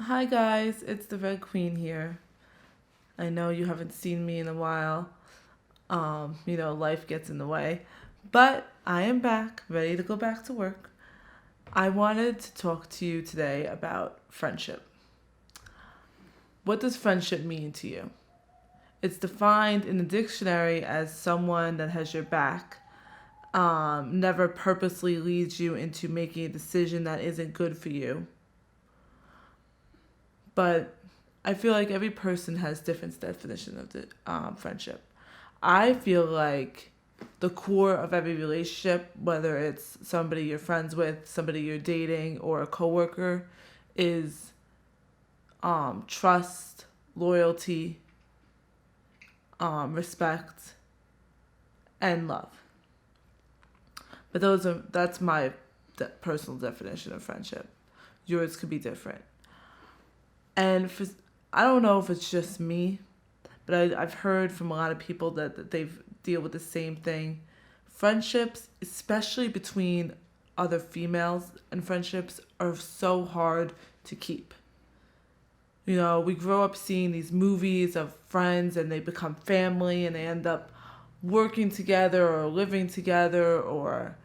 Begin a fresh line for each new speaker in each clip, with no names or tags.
Hi guys, it's the Red Queen here. I know you haven't seen me in a while. Life gets in the way. But I am back, ready to go back to work. I wanted to talk to you today about friendship. What does friendship mean to you? It's defined in the dictionary as someone that has your back, never purposely leads you into making a decision that isn't good for you. But I feel like every person has different definition of the friendship. I feel like the core of every relationship, whether it's somebody you're friends with, somebody you're dating, or a coworker, is trust, loyalty, respect, and love. But that's my personal definition of friendship. Yours could be different. And I don't know if it's just me, but I've heard from a lot of people that they deal with the same thing. Friendships, especially between other females, and friendships are so hard to keep. We grow up seeing these movies of friends and they become family and they end up working together or living together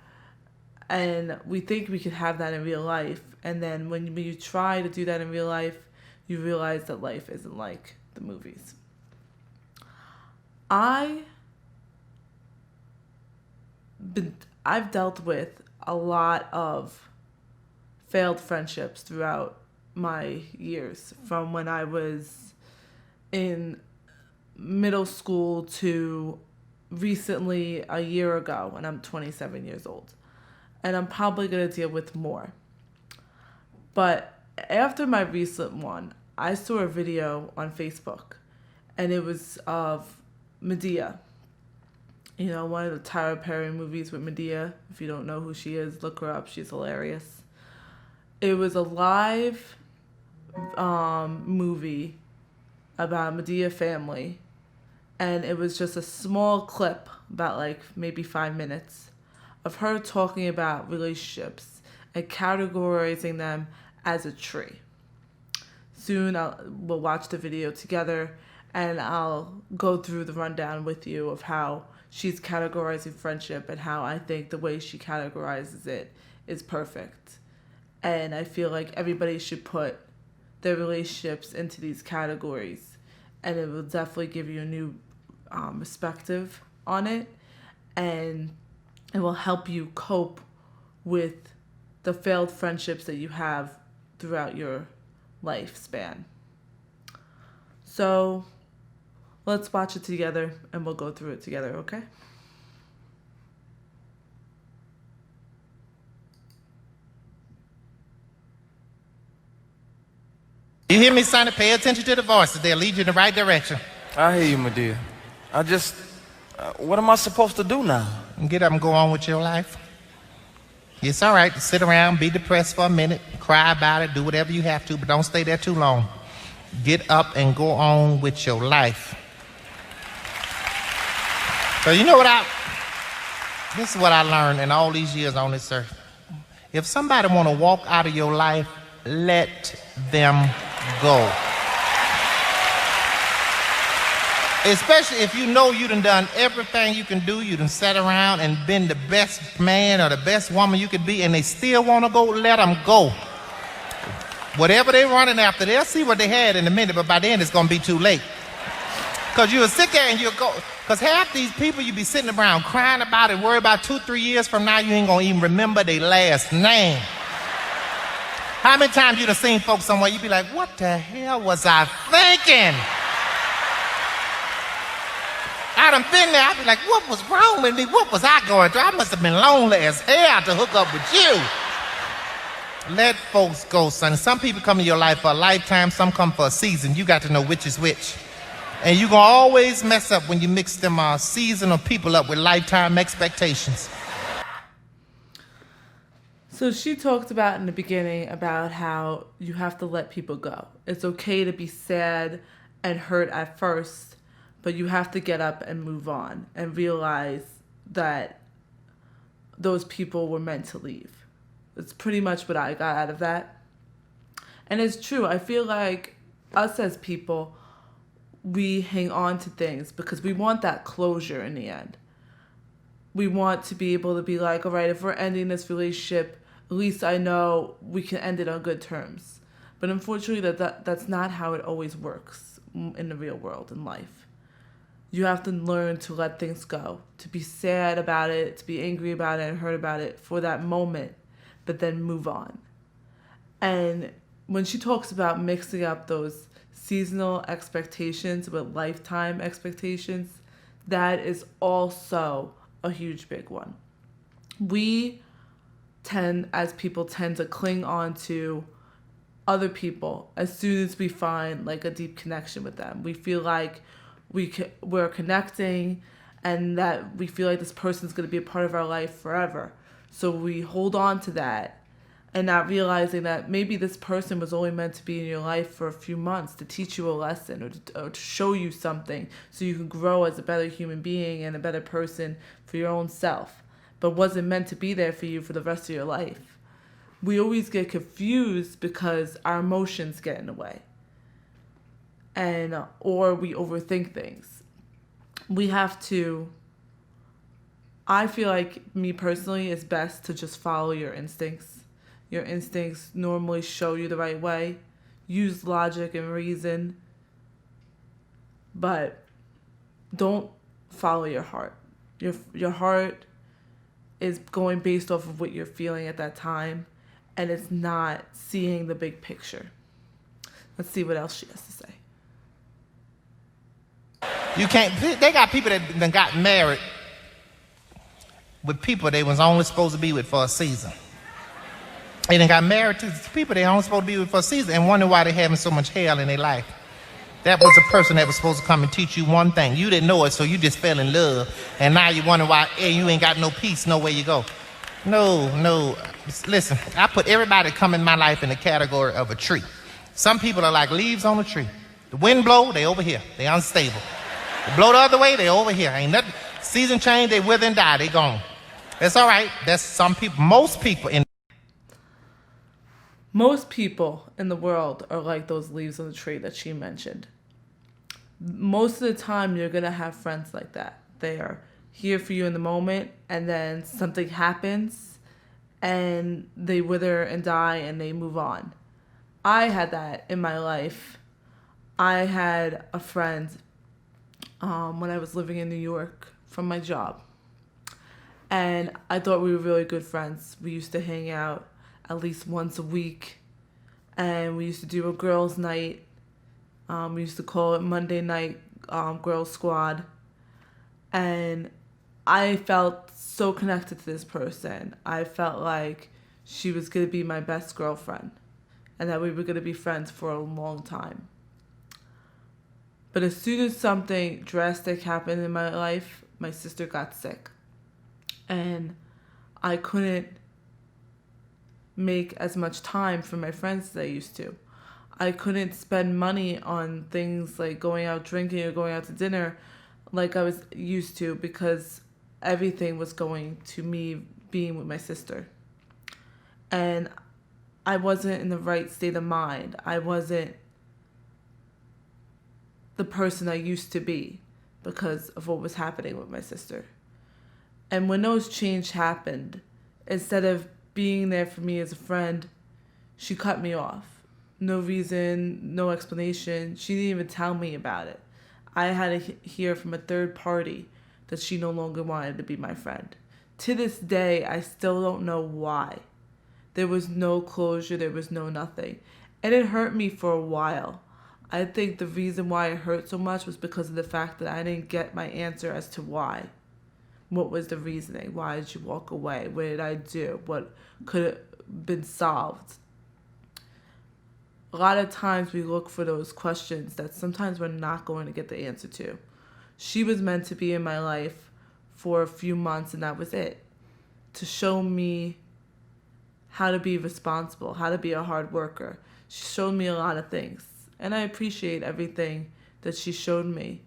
and we think we could have that in real life. And then when you try to do that in real life, you realize that life isn't like the movies. I've dealt with a lot of failed friendships throughout my years, from when I was in middle school to recently a year ago, and I'm 27 years old. And I'm probably going to deal with more. But after my recent one, I saw a video on Facebook, and it was of Medea. One of the Tyler Perry movies with Medea. If you don't know who she is, look her up. She's hilarious. It was a live movie about Medea family, and it was just a small clip, about like maybe 5 minutes, of her talking about relationships and categorizing them as a tree. Soon we'll watch the video together and I'll go through the rundown with you of how she's categorizing friendship and how I think the way she categorizes it is perfect. And I feel like everybody should put their relationships into these categories, and it will definitely give you a new perspective on it, and it will help you cope with the failed friendships that you have throughout your lifespan. So let's watch it together and we'll go through it together, okay?
You hear me, Sonny? Pay attention to the voices. They'll lead you in the right direction.
I hear you, Medea. What am I supposed to do now?
Get up and go on with your life. It's all right to sit around, be depressed for a minute, cry about it, do whatever you have to, but don't stay there too long. Get up and go on with your life. So this is what I learned in all these years on this earth. If somebody want to walk out of your life, let them go. Especially if you know you done everything you can do, you done sat around and been the best man or the best woman you could be, and they still want to go, let them go. Whatever they're running after, they'll see what they had in a minute, but by then it's going to be too late. Because you'll sit there and you'll go, because half these people you be sitting around crying about it, worry about 2-3 years from now, you ain't going to even remember their last name. How many times you done seen folks somewhere, you be like, what the hell was I thinking? I done been there, I be like, what was wrong with me? What was I going through? I must have been lonely as hell to hook up with you. Let folks go, son. Some people come in your life for a lifetime, some come for a season. You got to know which is which. And you're going to always mess up when you mix them seasonal people up with lifetime expectations.
So she talked about in the beginning about how you have to let people go. It's okay to be sad and hurt at first, but you have to get up and move on and realize that those people were meant to leave. It's pretty much what I got out of that. And it's true. I feel like us as people, we hang on to things because we want that closure in the end. We want to be able to be like, all right, if we're ending this relationship, at least I know we can end it on good terms. But unfortunately, that's not how it always works in the real world, in life. You have to learn to let things go, to be sad about it, to be angry about it, and hurt about it for that moment, but then move on. And when she talks about mixing up those seasonal expectations with lifetime expectations, that is also a huge big one. We as people tend to cling on to other people as soon as we find like a deep connection with them. We feel like we're connecting and that we feel like this person's going to be a part of our life forever. So we hold on to that and not realizing that maybe this person was only meant to be in your life for a few months to teach you a lesson or to show you something so you can grow as a better human being and a better person for your own self, but wasn't meant to be there for you for the rest of your life. We always get confused because our emotions get in the way, or we overthink things. I feel like, me personally, it's best to just follow your instincts. Your instincts normally show you the right way. Use logic and reason, but don't follow your heart. Your heart is going based off of what you're feeling at that time, and it's not seeing the big picture. Let's see what else she has to say.
You can't. They got people that got married with people they was only supposed to be with for a season. They done got married to people they only supposed to be with for a season and wonder why they having so much hell in their life. That was a person that was supposed to come and teach you one thing. You didn't know it, so you just fell in love, and now you wonder why you ain't got no peace, no way you go. No. Listen, I put everybody that come in my life in the category of a tree. Some people are like leaves on a tree. The wind blow, they over here. They unstable. They blow the other way, they over here. Ain't nothing. Season change, they wither and die. They gone. That's all right. That's some people. Most people
in the world are like those leaves on the tree that she mentioned. Most of the time, you're going to have friends like that. They are here for you in the moment, and then something happens, and they wither and die, and they move on. I had that in my life. I had a friend when I was living in New York from my job. And I thought we were really good friends. We used to hang out at least once a week. And we used to do a girls' night. We used to call it Monday night girls' squad. And I felt so connected to this person. I felt like she was going to be my best girlfriend. And that we were going to be friends for a long time. But as soon as something drastic happened in my life, my sister got sick. And I couldn't make as much time for my friends as I used to. I couldn't spend money on things like going out drinking or going out to dinner like I was used to because everything was going to me being with my sister. And I wasn't in the right state of mind. I wasn't the person I used to be because of what was happening with my sister. And when those changes happened, instead of being there for me as a friend, she cut me off. No reason, no explanation. She didn't even tell me about it. I had to hear from a third party that she no longer wanted to be my friend. To this day, I still don't know why. There was no closure, there was no nothing. And it hurt me for a while. I think the reason why it hurt so much was because of the fact that I didn't get my answer as to why. What was the reasoning? Why did you walk away? What did I do? What could have been solved? A lot of times we look for those questions that sometimes we're not going to get the answer to. She was meant to be in my life for a few months, and that was it. To show me how to be responsible, how to be a hard worker. She showed me a lot of things, and I appreciate everything that she showed me.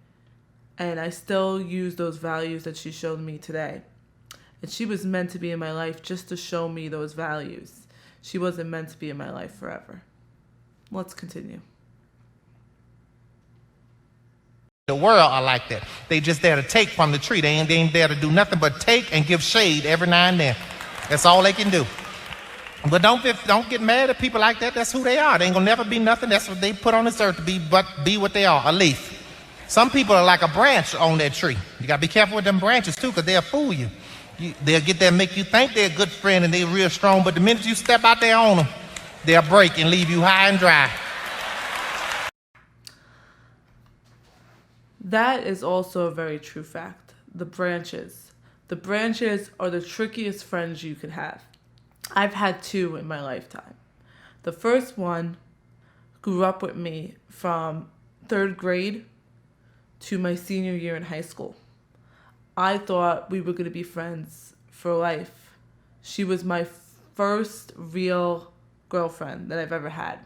And I still use those values that she showed me today. And she was meant to be in my life just to show me those values. She wasn't meant to be in my life forever. Let's continue.
The world are like that. They just there to take from the tree. They ain't there to do nothing but take and give shade every now and then. That's all they can do. But don't get mad at people like that. That's who they are. They ain't gonna never be nothing. That's what they put on this earth to be, but be what they are, a leaf. Some people are like a branch on that tree. You gotta be careful with them branches too, because they'll fool you. They'll get there and make you think they're a good friend and they're real strong, but the minute you step out there on them, they'll break and leave you high and dry.
That is also a very true fact. The branches. The branches are the trickiest friends you could have. I've had two in my lifetime. The first one grew up with me from 3rd grade to my senior year in high school. I thought we were going to be friends for life. She was my first real girlfriend that I've ever had.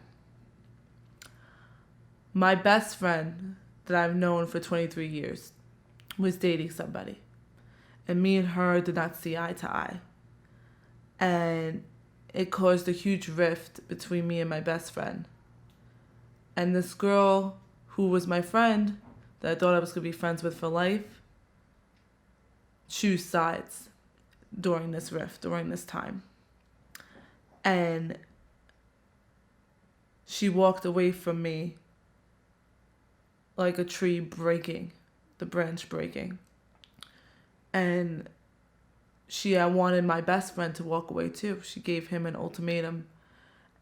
My best friend that I've known for 23 years was dating somebody. And me and her did not see eye to eye. And it caused a huge rift between me and my best friend. And this girl who was my friend, that I thought I was going to be friends with for life, chose sides during this rift, during this time. And she walked away from me like a tree breaking, the branch breaking. And she wanted my best friend to walk away too. She gave him an ultimatum.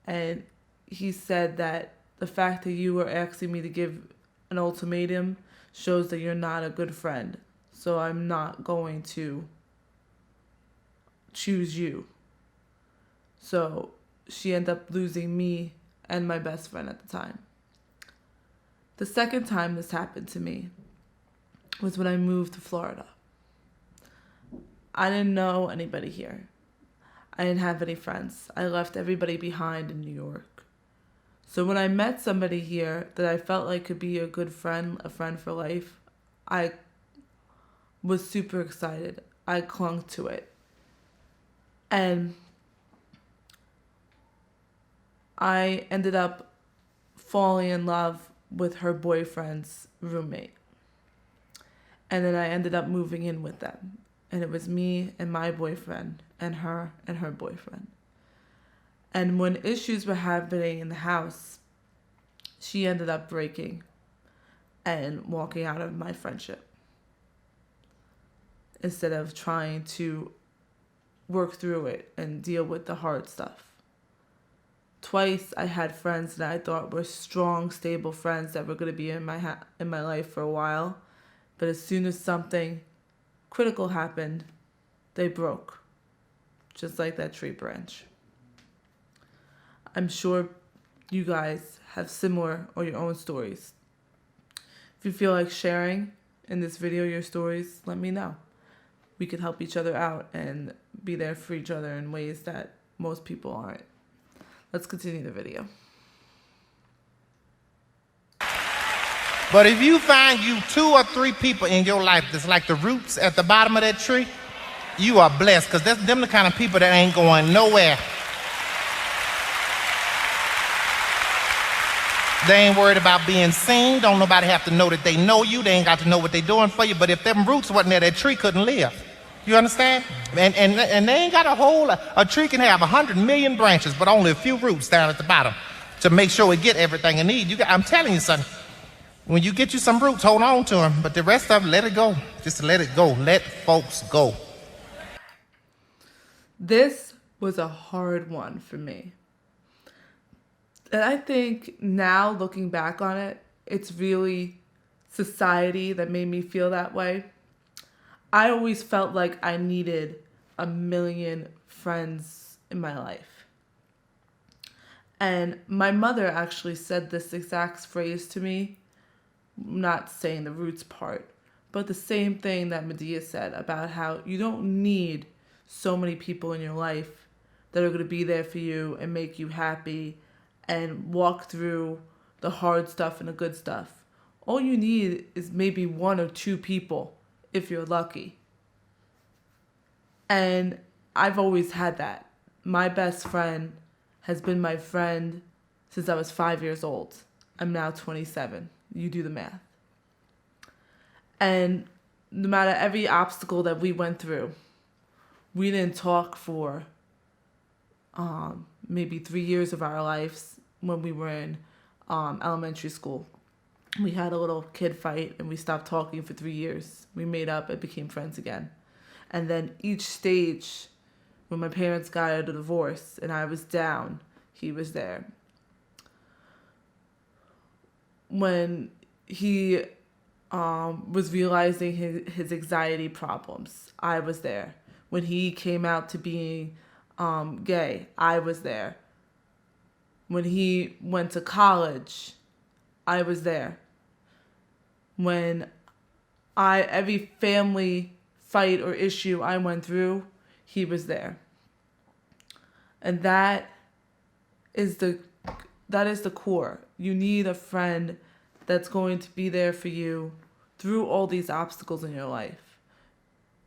And he said that the fact that you were asking me to give an ultimatum shows that you're not a good friend. So I'm not going to choose you. So she ended up losing me and my best friend at the time. The second time this happened to me was when I moved to Florida. I didn't know anybody here. I didn't have any friends. I left everybody behind in New York. So when I met somebody here that I felt like could be a good friend, a friend for life, I was super excited. I clung to it. And I ended up falling in love with her boyfriend's roommate. And then I ended up moving in with them. And it was me and my boyfriend and her boyfriend. And when issues were happening in the house, she ended up breaking and walking out of my friendship instead of trying to work through it and deal with the hard stuff. Twice I had friends that I thought were strong, stable friends that were going to be in my life for a while. But as soon as something critical happened, they broke. Just like that tree branch. I'm sure you guys have similar or your own stories. If you feel like sharing in this video your stories, let me know. We could help each other out and be there for each other in ways that most people aren't. Let's continue the video.
But if you find you 2 or 3 people in your life that's like the roots at the bottom of that tree, you are blessed, because that's them the kind of people that ain't going nowhere. They ain't worried about being seen. Don't nobody have to know that they know you. They ain't got to know what they doing for you. But if them roots wasn't there, that tree couldn't live. You understand? And they ain't got a tree can have 100 million branches, but only a few roots down at the bottom to make sure it get everything it needs. I'm telling you something. When you get you some roots, hold on to them. But the rest of them, let it go. Just let it go. Let folks go.
This was a hard one for me. And I think now, looking back on it, it's really society that made me feel that way. I always felt like I needed 1 million friends in my life. And my mother actually said this exact phrase to me, not saying the roots part, but the same thing that Medea said about how you don't need so many people in your life that are going to be there for you and make you happy and walk through the hard stuff and the good stuff. All you need is maybe 1 or 2 people if you're lucky. And I've always had that. My best friend has been my friend since I was 5 years old. I'm now 27. You do the math. And no matter every obstacle that we went through, we didn't talk for maybe 3 years of our lives when we were in elementary school. We had a little kid fight and we stopped talking for 3 years. We made up and became friends again. And then each stage, when my parents got a divorce and I was down, he was there. When he was realizing his anxiety problems, I was there. When he came out to being gay, I was there. When he went to college, I was there. When every family fight or issue I went through, he was there. And that is the core. You need a friend that's going to be there for you through all these obstacles in your life,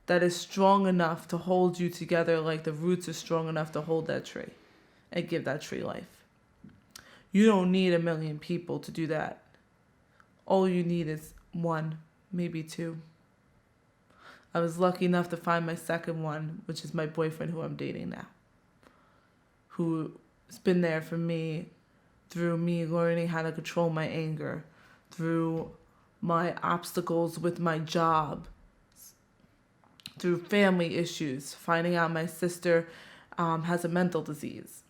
that is strong enough to hold you together like the roots are strong enough to hold that tree and give that tree life. You don't need 1 million people to do that. All you need is 1, maybe 2. I was lucky enough to find my second one, which is my boyfriend who I'm dating now, who's been there for me through me learning how to control my anger, through my obstacles with my job, through family issues, finding out my sister has a mental disease.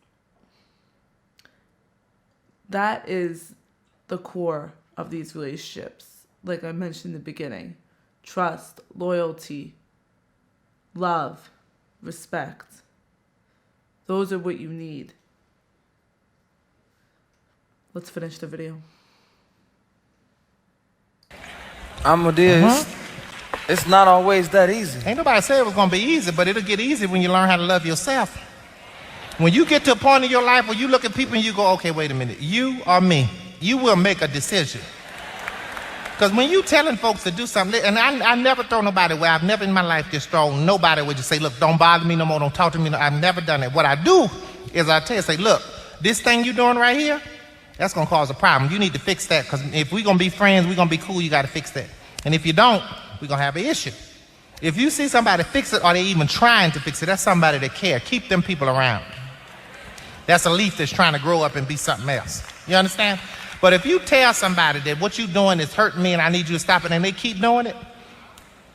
That is the core of these relationships. Like I mentioned in the beginning, trust, loyalty, love, respect. Those are what you need. Let's finish the video.
I'm Medea. It's not always that easy.
Ain't nobody said it was gonna be easy, but it'll get easy when you learn how to love yourself. When you get to a point in your life where you look at people and you go, okay, wait a minute, you or me, you will make a decision. Because when you telling folks to do something, and I never throw nobody away. I've never in my life just thrown nobody away. Just say, look, don't bother me no more, don't talk to me. I've never done it. What I do is I tell you, say, look, this thing you're doing right here, that's going to cause a problem. You need to fix that, because if we're going to be friends, we're going to be cool, you got to fix that. And if you don't, we're going to have an issue. If you see somebody fix it or they even trying to fix it, that's somebody that care. Keep them people around. That's a leaf that's trying to grow up and be something else. You understand? But if you tell somebody that what you're doing is hurting me and I need you to stop it, and they keep doing it,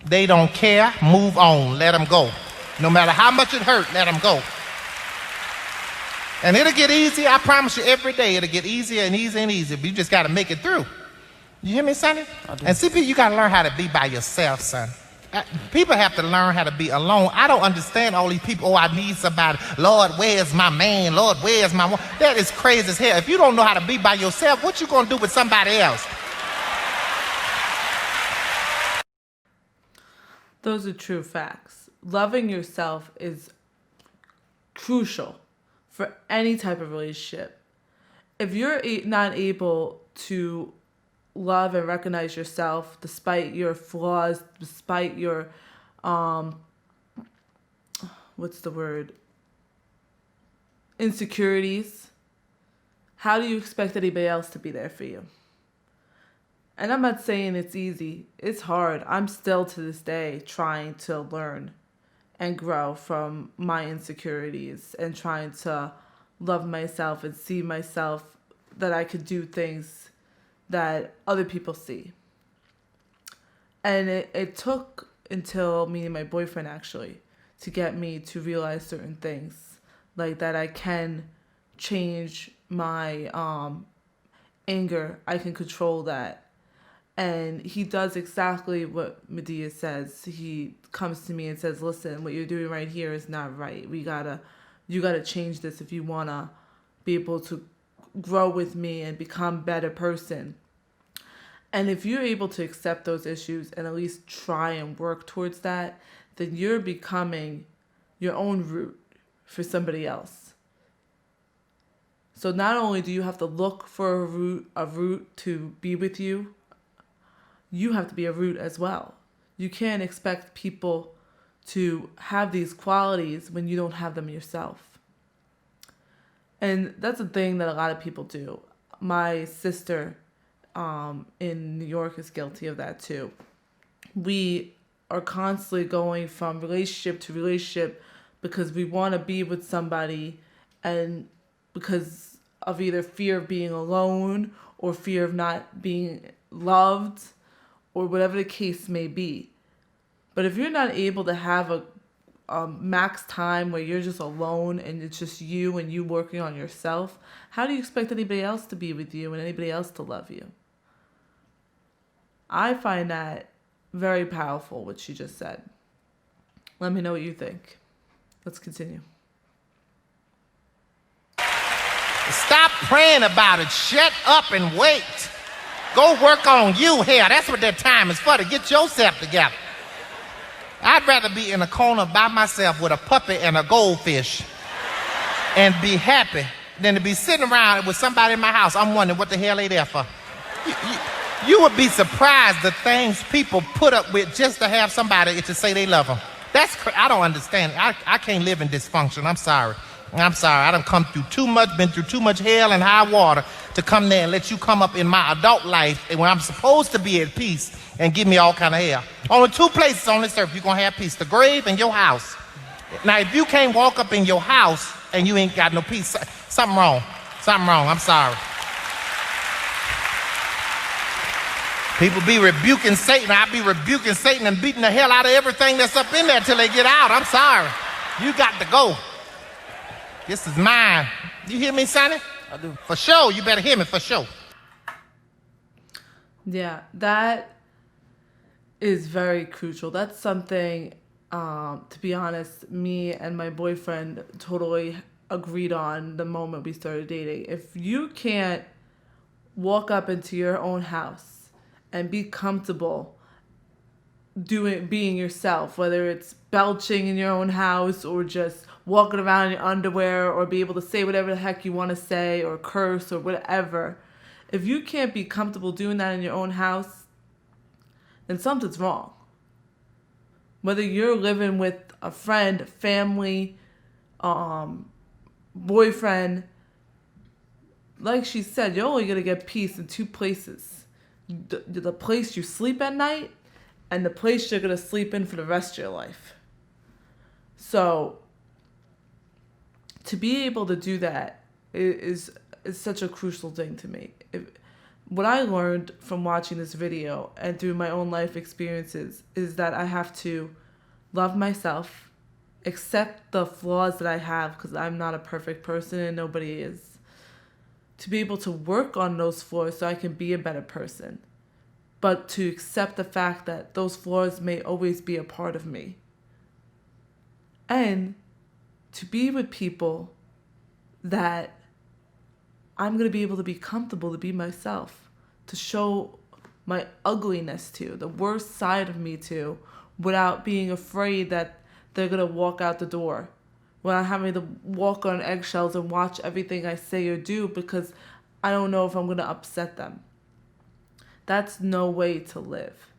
they don't care. Move on. Let them go. No matter how much it hurt, let them go. And it'll get easier. I promise you, every day it'll get easier and easier and easier. But you just got to make it through. You hear me, Sonny? And see, you got to learn how to be by yourself, son. People have to learn how to be alone. I don't understand all these people. Oh, I need somebody. Lord, where's my man? Lord, where's my woman? That is crazy as hell. If you don't know how to be by yourself, what you going to do with somebody else?
Those are true facts. Loving yourself is crucial for any type of relationship. If you're not able to love and recognize yourself despite your flaws, despite your insecurities, how do you expect anybody else to be there for you? And I'm not saying it's easy. It's hard. I'm still to this day trying to learn and grow from my insecurities and trying to love myself and see myself that I could do things that other people see. And it took until me and my boyfriend actually to get me to realize certain things, like that I can change my anger. I can control that. And he does exactly what Medea says. He comes to me and says, listen, what you're doing right here is not right. You gotta change this if you wanna be able to grow with me and become a better person. And if you're able to accept those issues and at least try and work towards that, then you're becoming your own root for somebody else. So not only do you have to look for a root to be with you, you have to be a root as well. You can't expect people to have these qualities when you don't have them yourself. And that's a thing that a lot of people do. My sister in New York is guilty of that too. We are constantly going from relationship to relationship because we want to be with somebody, and because of either fear of being alone or fear of not being loved or whatever the case may be. But if you're not able to have a max time where you're just alone and it's just you and you working on yourself, how do you expect anybody else to be with you and anybody else to love you? I find that very powerful, what she just said. Let me know what you think. Let's continue.
Stop praying about it. Shut up and wait. Go work on you here. That's what that time is for, to get yourself together. I'd rather be in a corner by myself with a puppy and a goldfish and be happy than to be sitting around with somebody in my house. I'm wondering what the hell they there for. You would be surprised the things people put up with just to have somebody to say they love them. I don't understand. I can't live in dysfunction. I'm sorry. I done come through too much, been through too much hell and high water to come there and let you come up in my adult life and when I'm supposed to be at peace and give me all kind of hell. Only two places on this earth you're going to have peace: the grave and your house. Now, if you can't walk up in your house and you ain't got no peace, something wrong. I'm sorry. People be rebuking Satan. I be rebuking Satan and beating the hell out of everything that's up in there till they get out. I'm sorry. You got to go. This is mine. You hear me, Sonny?
I do.
For sure. You better hear me for sure.
Yeah, that is very crucial. That's something, to be honest, me and my boyfriend totally agreed on the moment we started dating. If you can't walk up into your own house and be comfortable being yourself, whether it's belching in your own house or just walking around in your underwear or be able to say whatever the heck you want to say or curse or whatever, if you can't be comfortable doing that in your own house, then something's wrong. Whether you're living with a friend, family, boyfriend, like she said, you're only going to get peace in two places. The place you sleep at night and the place you're going to sleep in for the rest of your life. So to be able to do that is such a crucial thing to me. What I learned from watching this video and through my own life experiences is that I have to love myself, accept the flaws that I have because I'm not a perfect person and nobody is, to be able to work on those flaws so I can be a better person, but to accept the fact that those flaws may always be a part of me, and to be with people that I'm going to be able to be comfortable to be myself, to show my ugliness to, the worst side of me to, without being afraid that they're going to walk out the door, without having to walk on eggshells and watch everything I say or do because I don't know if I'm going to upset them. That's no way to live.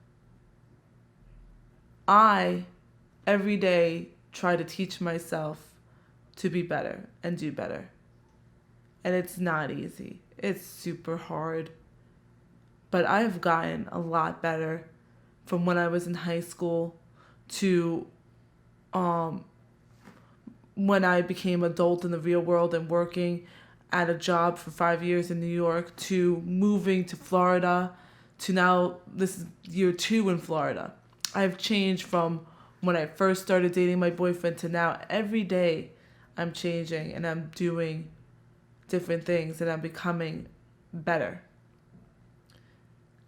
I, every day, try to teach myself to be better and do better. And it's not easy. It's super hard. But I've gotten a lot better from when I was in high school to when I became adult in the real world and working at a job for 5 years in New York, to moving to Florida, to now this is year 2 in Florida. I've changed from when I first started dating my boyfriend to now. Every day I'm changing and I'm doing different things and I'm becoming better.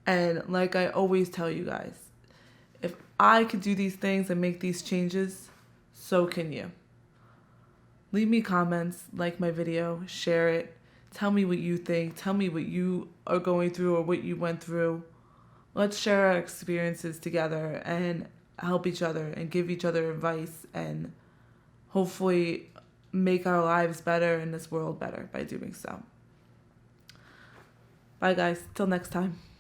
And like I always tell you guys, if I could do these things and make these changes, so can you. Leave me comments, like my video, share it. Tell me what you think. Tell me what you are going through or what you went through. Let's share our experiences together and help each other and give each other advice and hopefully make our lives better and this world better by doing so. Bye guys, till next time.